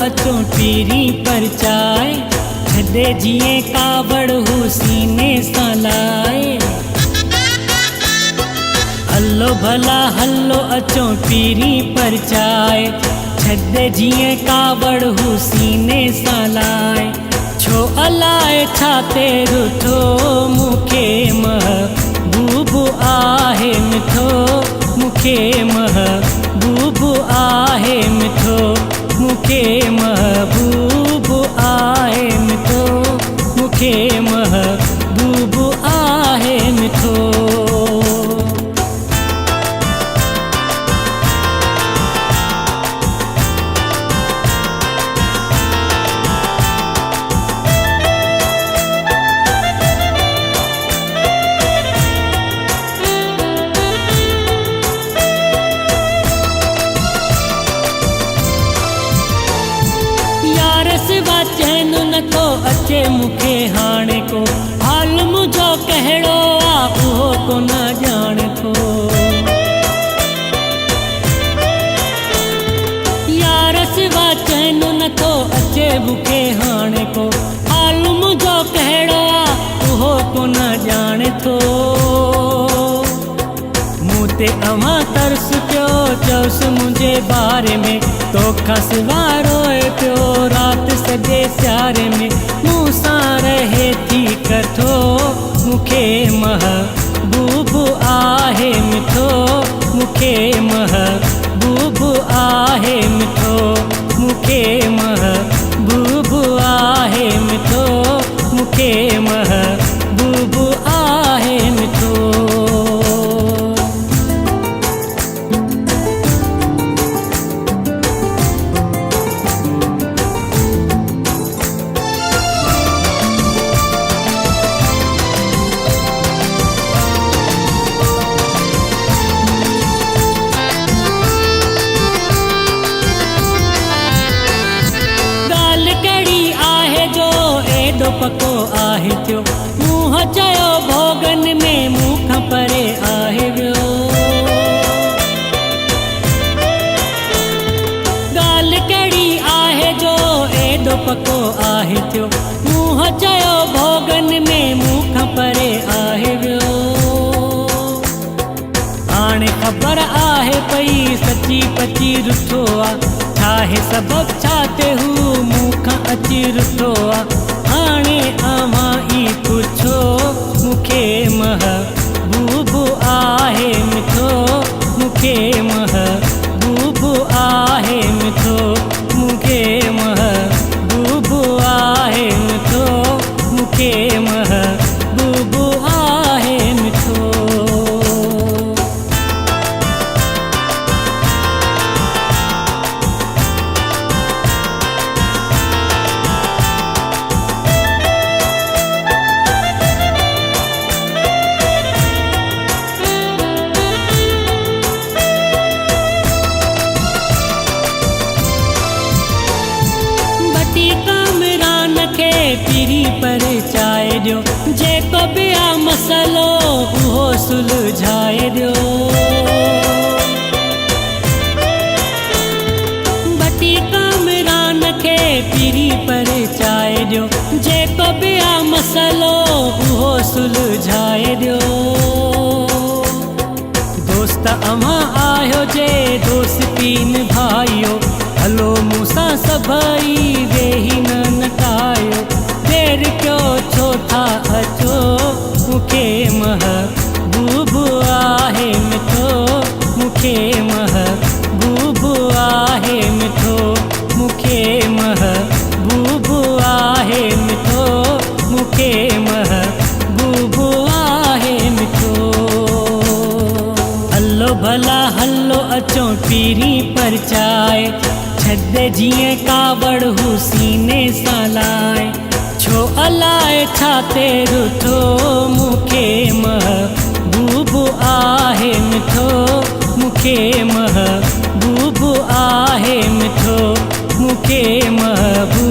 अचो पीरी परचाए, छदे जिए कावड़ हू सीने सां लाए। हलो भला हलो अचो पीरी परचाए, छदे जिए कावड़ हू सीने सां लाए। छो अलाए छाते रुठो मूंखे महबूब आहे मिठो, मूंखे महबूब आहे मिठो, मूंखे महबूब आहे मिठो, मूंखे महबूब आहे मिठो। चैन नथो अचे मूंखे हाणे को, हाल मुंहिंजो कहिड़ो आ उहो कोन ॼाणे थो। यार सिवा चैन नथो अचे मूंखे हाणे को, हाल मुंहिंजो कहिड़ो आ उहो कोन ॼाणे थो। मूं ते अवां तरस पियो चउसि मुंहिंजे बारे में, तोखां सिवा रोए पियो राति सॼे सियारे में। मूं सां रहे थी कठो, मूंखे महबूब आहे मिठो, मूंखे महबूब आहे मिठो, मूंखे महबूब आहे मिठो, मूंखे महबूब आहे मिठो। पको आहे थियो मुंहुं चयो भोगन में मूंखां परे आहे वियो। ॻाल्हि कहिड़ी आहे जो एॾो पको आहे थियो, मुंहुं चयो भोगन में मूंखां परे आहे वियो। हाणे ख़बर आहे पई सची पची रुठो आ, छाहे सबबु छा ते हू मूंखां अची रुठो आ। हाणे अवां ई पुछो मूंखे महबूब आहे मिठो, मूंखे महबूब आहे मिठो, मूंखे महबूब आहे मिठो, मूंखे महबूब आहे मिठो। पीरी परचाए ॾियो, जेको बि आ मसलो उहो सुलझाए ॾियो। बटी कामरान खे पीरी परचाए ॾियो, जेको बि आ मसलो उहो सुलझाए ॾियो। दोस्त अवां आहियो जे दोस्ती निभाइयो, हलो मूंसां सभई वेही न नकायो। देर कयो छो था अचो, मूंखे महबूब आहे मिठो, मूंखे महबूब आहे मिठो, मूंखे महबूब आहे मिठो, मूंखे महबूब आहे मिठो। हलो भला हलो अचो पीरी परचाए, छदे जिए कावड़ हू सीने सां लाए। छो अलाए छाते रुठो मूंखे महबूब आहे मिठो, मूंखे महबूब आहे मिठो, मूंखे महबूब